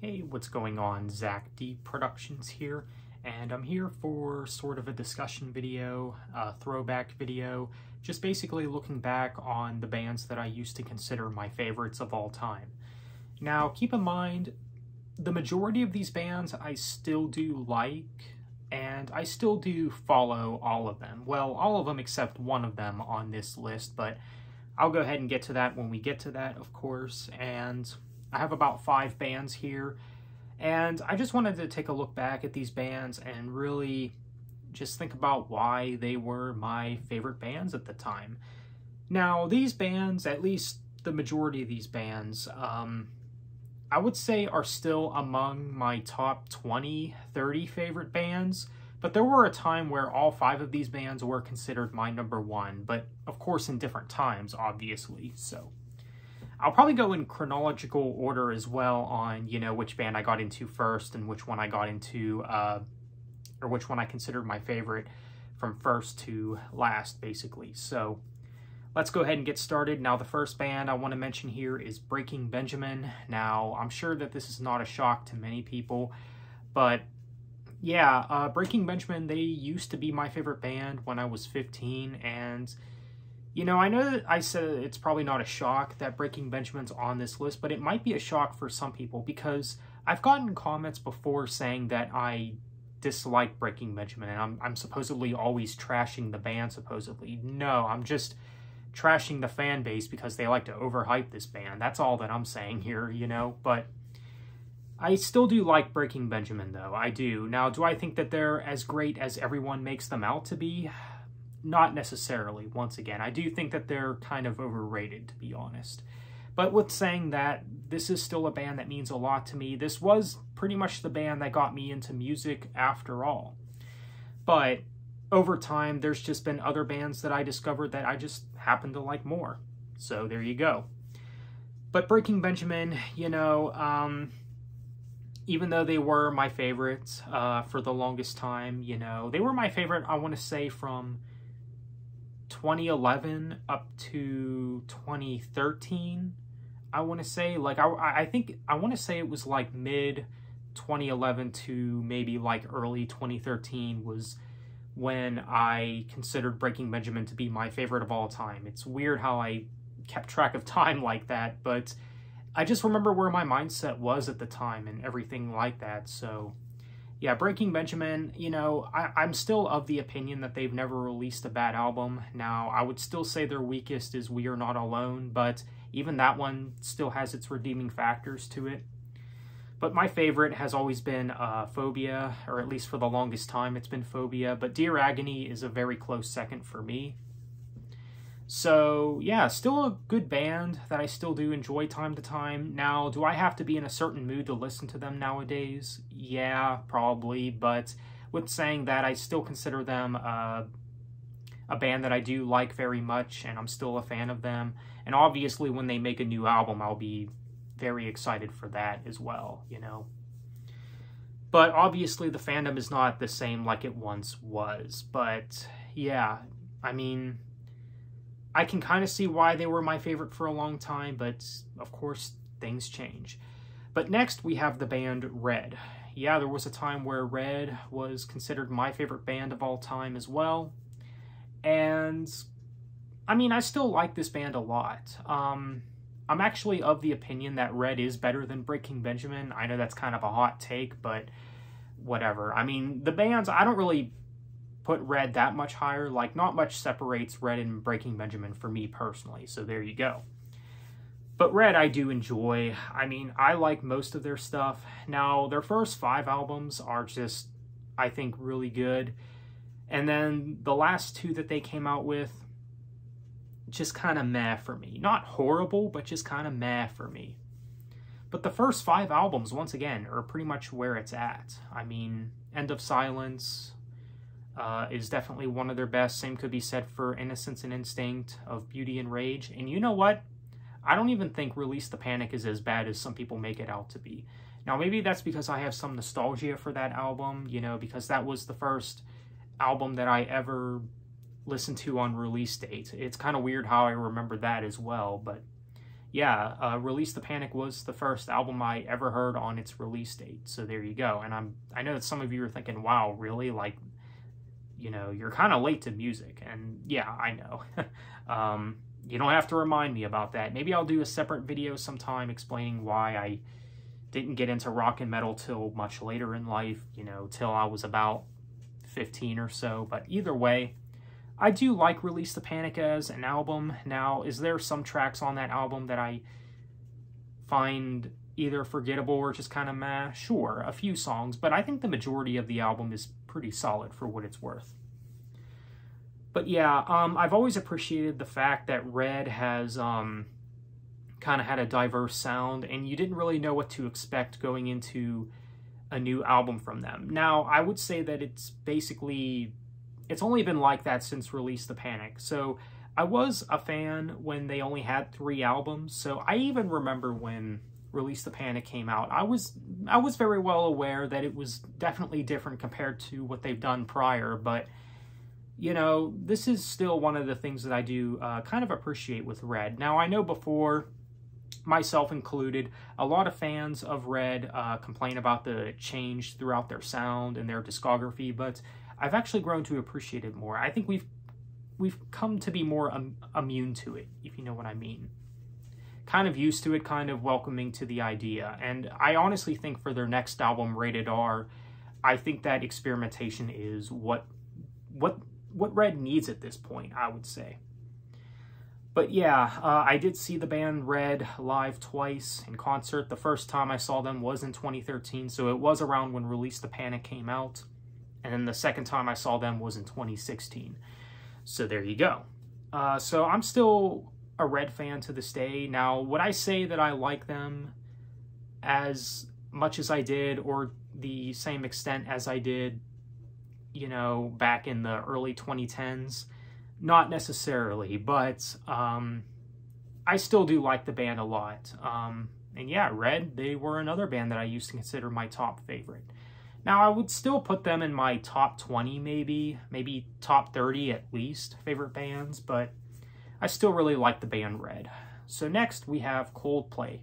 Hey, what's going on? Zach D Productions here, and I'm here for sort of a discussion video, a throwback video, just basically looking back on the bands that I used to consider my favorites of all time. Now, keep in mind, the majority of these bands I still do like, and I still do follow all of them. Well, all of them except one of them on this list, but I'll go ahead and get to that when we get to that, of course, and I have about 5 bands here, and I just wanted to take a look back at these bands and really just think about why they were my favorite bands at the time. Now, these bands, at least the majority of these bands, I would say are still among my top 20, 30 favorite bands, but there were a time where all 5 of these bands were considered my number 1, but of course in different times, obviously, so. I'll probably go in chronological order as well on, which band I got into first and which one I got into, or which one I considered my favorite from first to last, basically. So let's go ahead and get started. Now, the first band I want to mention here is Breaking Benjamin. Now, I'm sure that this is not a shock to many people, but yeah, Breaking Benjamin, they used to be my favorite band when I was 15, and I know that I said it's probably not a shock that Breaking Benjamin's on this list, but it might be a shock for some people because I've gotten comments before saying that I dislike Breaking Benjamin and I'm supposedly always trashing the band, supposedly. No, I'm just trashing the fan base because they like to overhype this band. That's all that I'm saying here, but I still do like Breaking Benjamin, though. I do. Now, do I think that they're as great as everyone makes them out to be? Not necessarily, once again. I do think that they're kind of overrated, to be honest. But with saying that, this is still a band that means a lot to me. This was pretty much the band that got me into music after all. But over time, there's just been other bands that I discovered that I just happen to like more. So there you go. But Breaking Benjamin, even though they were my favorites for the longest time, they were my favorite, I want to say, from 2011 up to 2013, I want to say. Like, I think, I want to say it was like mid 2011 to maybe like early 2013 was when I considered Breaking Benjamin to be my favorite of all time. It's weird how I kept track of time like that, but I just remember where my mindset was at the time and everything like that. So yeah, Breaking Benjamin, I'm still of the opinion that they've never released a bad album. Now, I would still say their weakest is We Are Not Alone, but even that one still has its redeeming factors to it. But my favorite has always been Phobia, or at least for the longest time it's been Phobia, but Dear Agony is a very close second for me. So, yeah, still a good band that I still do enjoy time to time. Now, do I have to be in a certain mood to listen to them nowadays? Yeah, probably, but with saying that, I still consider them a band that I do like very much, and I'm still a fan of them. And obviously, when they make a new album, I'll be very excited for that as well, But obviously, the fandom is not the same like it once was. But, yeah, I mean, I can kind of see why they were my favorite for a long time, but of course, things change. But next, we have the band Red. Yeah, there was a time where Red was considered my favorite band of all time as well. And, I mean, I still like this band a lot. I'm actually of the opinion that Red is better than Breaking Benjamin. I know that's kind of a hot take, but whatever. I mean, the bands, I don't really put Red that much higher. Like, not much separates Red and Breaking Benjamin for me personally, so there you go. But Red I do enjoy. I mean, I like most of their stuff. Now, their first 5 albums are just, I think, really good. And then the last 2 that they came out with, just kind of meh for me. Not horrible, but just kind of meh for me. But the first 5 albums, once again, are pretty much where it's at. I mean, End of Silence is definitely one of their best. Same could be said for Innocence and Instinct, Of Beauty and Rage. And you know what? I don't even think Release the Panic is as bad as some people make it out to be. Now, maybe that's because I have some nostalgia for that album, because that was the first album that I ever listened to on release date. It's kind of weird how I remember that as well, but yeah, Release the Panic was the first album I ever heard on its release date. So there you go. And I know that some of you are thinking, wow, really? Like, you know, you're kind of late to music. And yeah, I know. You don't have to remind me about that. Maybe I'll do a separate video sometime explaining why I didn't get into rock and metal till much later in life, you know, till I was about 15 or so. But either way, I do like Release the Panic as an album. Now, is there some tracks on that album that I find either forgettable or just kind of meh? Sure, a few songs, but I think the majority of the album is pretty solid for what it's worth. But yeah, I've always appreciated the fact that Red has kind of had a diverse sound, and you didn't really know what to expect going into a new album from them. Now, I would say that it's only been like that since Release the Panic. So I was a fan when they only had 3 albums. So I even remember when Release the Panic came out, I was very well aware that it was definitely different compared to what they've done prior, but you know, this is still one of the things that I do kind of appreciate with Red. Now, I know before, myself included, a lot of fans of Red complain about the change throughout their sound and their discography, but I've actually grown to appreciate it more. I think we've come to be more immune to it, if you know what I mean. Kind of used to it, kind of welcoming to the idea. And I honestly think for their next album, Rated R, I think that experimentation is what Red needs at this point, I would say. But yeah, I did see the band Red live twice in concert. The first time I saw them was in 2013, so it was around when Release the Panic came out. And then the second time I saw them was in 2016. So there you go. So I'm still a Red fan to this day. Now, would I say that I like them as much as I did, or the same extent as I did, you know, back in the early 2010s? Not necessarily, but I still do like the band a lot. And yeah, Red, they were another band that I used to consider my top favorite. Now, I would still put them in my top 20 maybe top 30 at least favorite bands, but I still really like the band Red. So next we have Coldplay.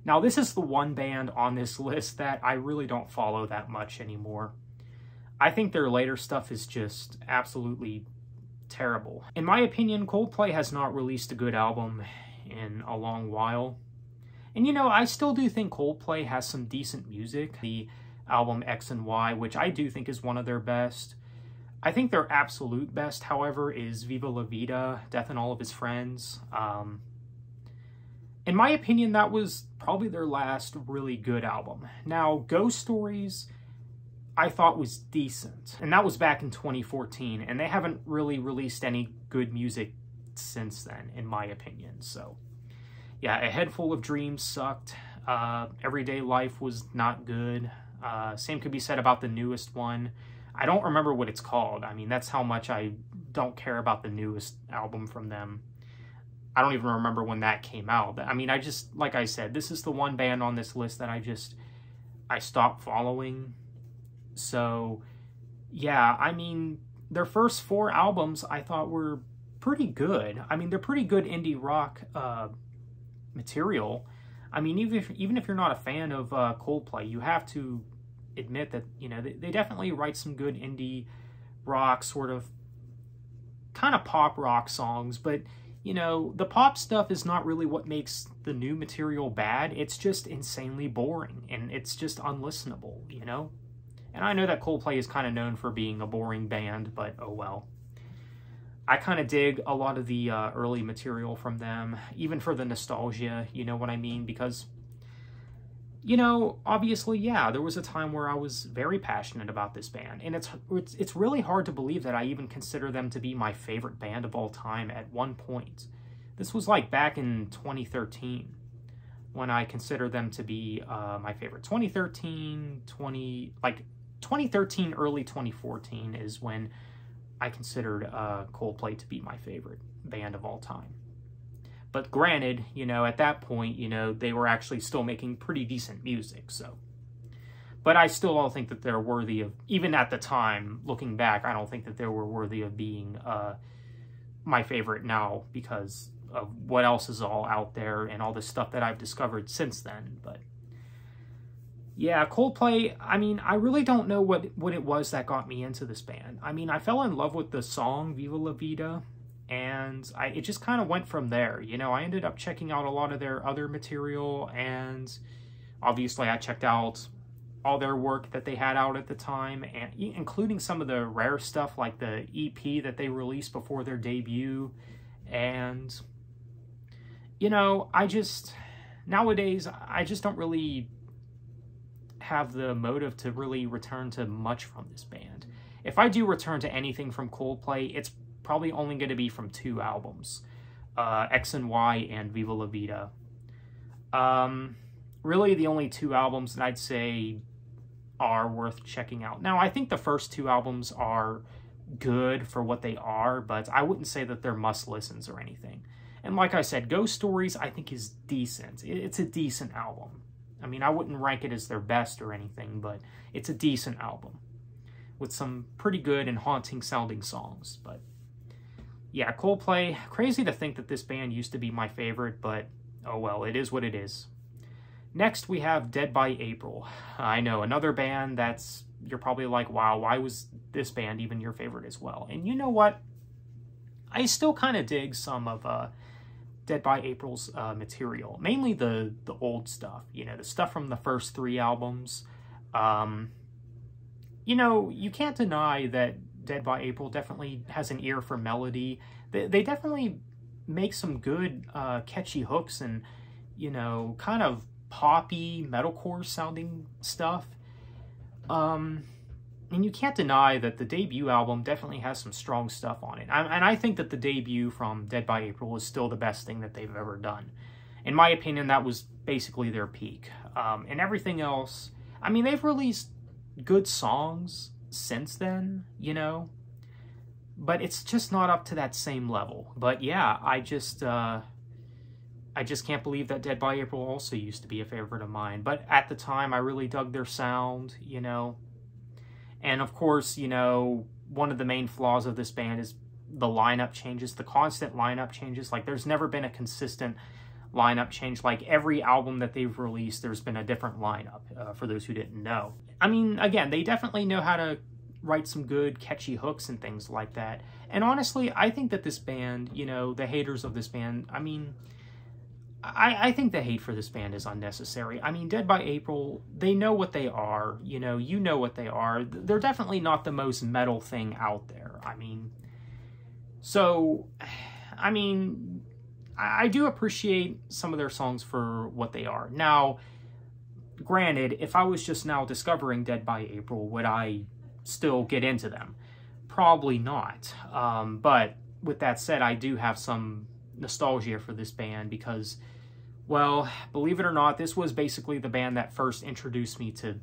Now, this is the one band on this list that I really don't follow that much anymore. I think their later stuff is just absolutely terrible. In my opinion, Coldplay has not released a good album in a long while. And you know, I still do think Coldplay has some decent music. The album X and Y, which I do think is one of their best. I think their absolute best, however, is Viva La Vida, Death and All of His Friends. In my opinion, that was probably their last really good album. Now, Ghost Stories, I thought was decent, and that was back in 2014, and they haven't really released any good music since then, in my opinion. So yeah, A Head Full of Dreams sucked. Everyday Life was not good. Same could be said about the newest one. I don't remember what it's called. I mean, that's how much I don't care about the newest album from them. I don't even remember when that came out. I mean, like I said, this is the one band on this list that I stopped following. So, yeah, I mean, their first 4 albums I thought were pretty good. I mean, they're pretty good indie rock material. I mean, even if you're not a fan of Coldplay, you have to admit that, you know, they definitely write some good indie rock, sort of kind of pop rock songs. But, you know, the pop stuff is not really what makes the new material bad. It's just insanely boring, and it's just unlistenable, you know? And I know that Coldplay is kind of known for being a boring band, but oh well. I kind of dig a lot of the early material from them, even for the nostalgia, you know what I mean? Because, you know, obviously, yeah, there was a time where I was very passionate about this band, and it's really hard to believe that I even consider them to be my favorite band of all time at one point. This was like back in 2013 when I considered them to be my favorite. 2013, early 2014 is when I considered Coldplay to be my favorite band of all time. But granted, you know, at that point, you know, they were actually still making pretty decent music, so. But I still don't think that they're worthy of, even at the time, looking back, I don't think that they were worthy of being my favorite now, because of what else is all out there and all the stuff that I've discovered since then. But yeah, Coldplay, I mean, I really don't know what it was that got me into this band. I mean, I fell in love with the song Viva La Vida, and it just kind of went from there. You know, I ended up checking out a lot of their other material, and obviously I checked out all their work that they had out at the time, and including some of the rare stuff like the EP that they released before their debut. And, you know, nowadays, I just don't really have the motive to really return to much from this band. If I do return to anything from Coldplay, it's probably only going to be from 2 albums, X and Y and Viva La Vida. Really the only 2 albums that I'd say are worth checking out. Now, I think the first 2 albums are good for what they are, but I wouldn't say that they're must-listens or anything. And like I said, Ghost Stories I think is decent. It's a decent album. I mean, I wouldn't rank it as their best or anything, but it's a decent album with some pretty good and haunting sounding songs. But yeah, Coldplay, crazy to think that this band used to be my favorite, but oh well, it is what it is. Next, we have Dead by April. I know, another band that's, you're probably like, wow, why was this band even your favorite as well? And you know what? I still kind of dig some of Dead by April's material, mainly the old stuff, you know, the stuff from the first 3 albums. You know, you can't deny that Dead by April definitely has an ear for melody. They definitely make some good catchy hooks and, you know, kind of poppy metalcore sounding stuff. And you can't deny that the debut album definitely has some strong stuff on it. And I think that the debut from Dead by April is still the best thing that they've ever done. In my opinion, that was basically their peak. And everything else, I mean, they've released good songs since then, you know, but it's just not up to that same level. But yeah, I just can't believe that Dead by April also used to be a favorite of mine. But at the time, I really dug their sound, you know. And of course, you know, one of the main flaws of this band is the lineup changes, the constant lineup changes. Like, there's never been a consistent lineup change. Like, every album that they've released, there's been a different lineup, for those who didn't know. I mean, again, they definitely know how to write some good, catchy hooks and things like that. And honestly, I think that this band, you know, the haters of this band, I mean, I think the hate for this band is unnecessary. I mean, Dead by April, they know what they are, you know what they are. They're definitely not the most metal thing out there. I mean, so, I mean, I do appreciate some of their songs for what they are. Now, granted, if I was just now discovering Dead by April, would I still get into them? Probably not. But with that said, I do have some nostalgia for this band because, well, believe it or not, this was basically the band that first introduced me to,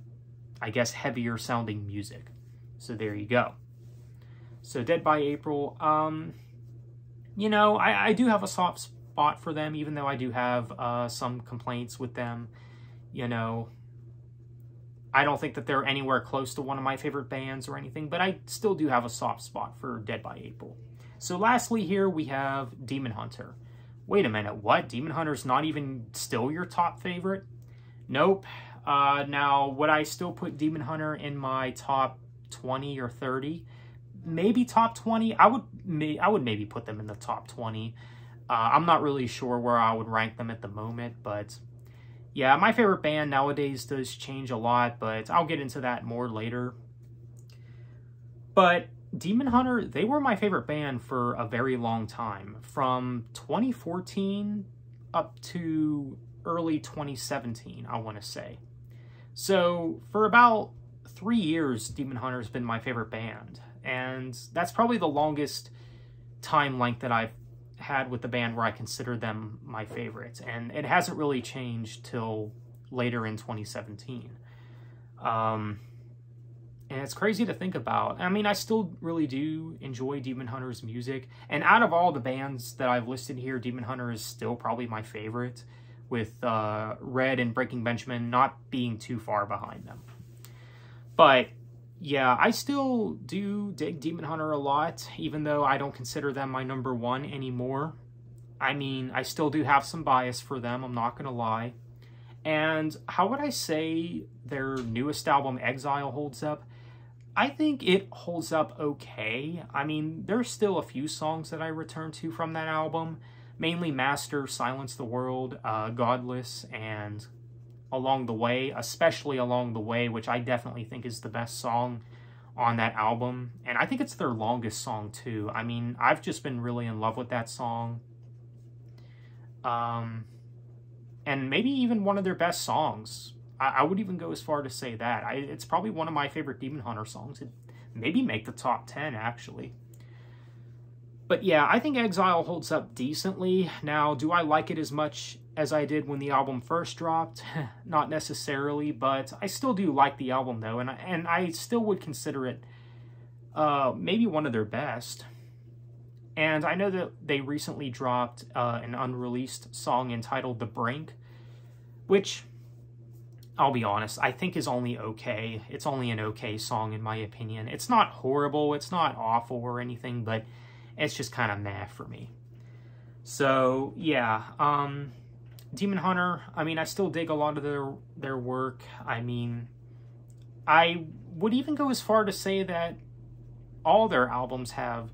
I guess, heavier sounding music. So there you go. So Dead by April, you know, I do have a soft spot for them, even though I do have some complaints with them. You know, I don't think that they're anywhere close to one of my favorite bands or anything, but I still do have a soft spot for Dead by April. So lastly here we have Demon Hunter. Wait a minute, what? Demon Hunter's not even still your top favorite? Nope. Now, would I still put Demon Hunter in my top 20 or 30? Maybe top 20? I would maybe put them in the top 20. I'm not really sure where I would rank them at the moment, but yeah, my favorite band nowadays does change a lot, but I'll get into that more later. But Demon Hunter, they were my favorite band for a very long time, from 2014 up to early 2017, I want to say. So for about 3 years, Demon Hunter has been my favorite band, and that's probably the longest time length that I've had with the band where I consider them my favorite, and it hasn't really changed till later in 2017. And it's crazy to think about. I mean, I still really do enjoy Demon Hunter's music. And out of all the bands that I've listed here, Demon Hunter is still probably my favorite, with Red and Breaking Benjamin not being too far behind them. But yeah, I still do dig Demon Hunter a lot, even though I don't consider them my number 1 anymore. I mean, I still do have some bias for them, I'm not going to lie. And how would I say their newest album, Exile, holds up? I think it holds up okay. I mean, there's still a few songs that I return to from that album, mainly Master, Silence the World, Godless, and Along the Way, especially Along the Way, which I definitely think is the best song on that album. And I think it's their longest song, too. I mean, I've just been really in love with that song. And maybe even one of their best songs. I would even go as far to say that. It's probably one of my favorite Demon Hunter songs. It'd maybe make the top 10, actually. But yeah, I think Exile holds up decently. Now, do I like it as much as I did when the album first dropped? Not necessarily, but I still do like the album, though. And I still would consider it maybe one of their best. And I know that they recently dropped an unreleased song entitled The Brink, which, I'll be honest, I think is only okay. It's only an okay song, in my opinion. It's not horrible, it's not awful or anything, but it's just kind of meh for me. So, yeah, Demon Hunter, I mean, I still dig a lot of their work. I mean, I would even go as far to say that all their albums have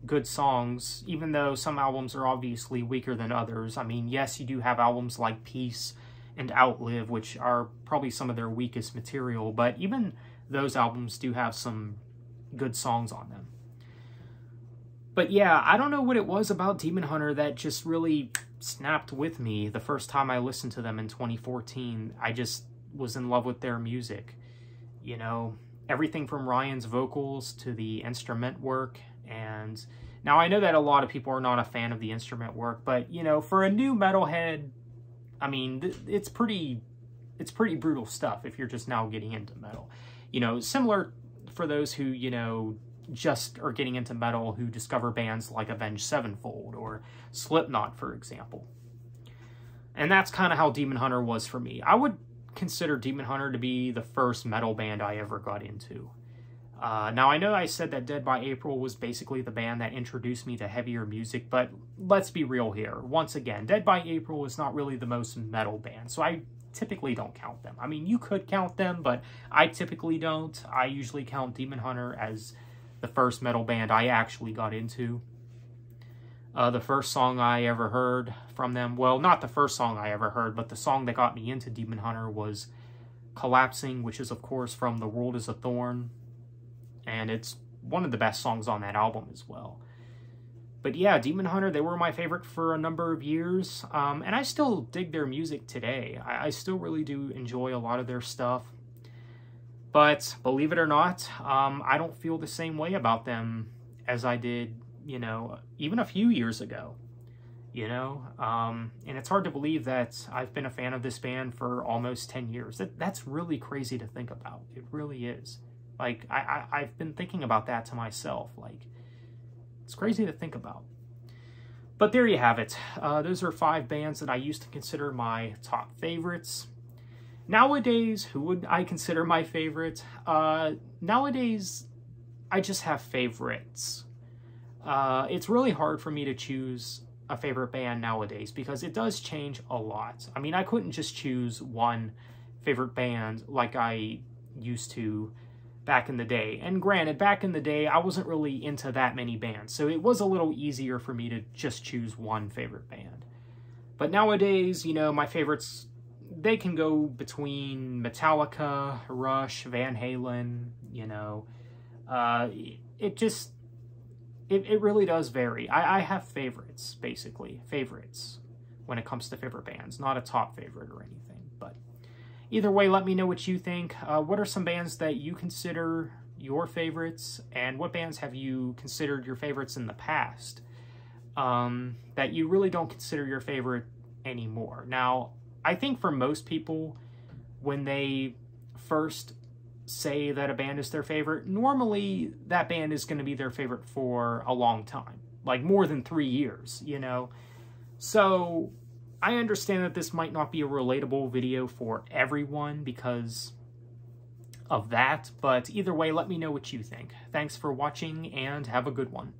good songs, even though some albums are obviously weaker than others. I mean, yes, you do have albums like Peace and Outlive, which are probably some of their weakest material, but even those albums do have some good songs on them. But yeah, I don't know what it was about Demon Hunter that just really snapped with me the first time I listened to them in 2014. I just was in love with their music. You know, everything from Ryan's vocals to the instrument work. And now I know that a lot of people are not a fan of the instrument work, but, you know, for a new metalhead, I mean, it's pretty brutal stuff if you're just now getting into metal. You know, similar for those who, you know, just are getting into metal, who discover bands like Avenged Sevenfold or Slipknot, for example. And that's kind of how Demon Hunter was for me. I would consider Demon Hunter to be the first metal band I ever got into. Now, I know I said that Dead by April was basically the band that introduced me to heavier music, but let's be real here. Once again, Dead by April is not really the most metal band, so I typically don't count them. I mean, you could count them, but I typically don't. I usually count Demon Hunter as the first metal band I actually got into. The first song I ever heard from them, well, not the first song I ever heard, but the song that got me into Demon Hunter was Collapsing, which is, of course, from The World is a Thorn. And it's one of the best songs on that album as well. But yeah, Demon Hunter, they were my favorite for a number of years. And I still dig their music today. I still really do enjoy a lot of their stuff. But believe it or not, I don't feel the same way about them as I did, you know, even a few years ago. You know, and it's hard to believe that I've been a fan of this band for almost 10 years. That's really crazy to think about. It really is. Like, I've been thinking about that to myself. Like, it's crazy to think about. But there you have it. Those are 5 bands that I used to consider my top favorites. Nowadays, who would I consider my favorite? Nowadays, I just have favorites. It's really hard for me to choose a favorite band nowadays because it does change a lot. I mean, I couldn't just choose one favorite band like I used to back in the day. And granted, back in the day, I wasn't really into that many bands, so it was a little easier for me to just choose one favorite band. But nowadays, you know, my favorites, they can go between Metallica, Rush, Van Halen, you know. It really does vary. I have favorites, basically. Favorites when it comes to favorite bands. Not a top favorite or anything. But either way, let me know what you think. What are some bands that you consider your favorites? And what bands have you considered your favorites in the past that you really don't consider your favorite anymore? Now, I think for most people, when they first say that a band is their favorite, normally that band is going to be their favorite for a long time, like more than 3 years, you know? So I understand that this might not be a relatable video for everyone because of that, but either way, let me know what you think. Thanks for watching and have a good one.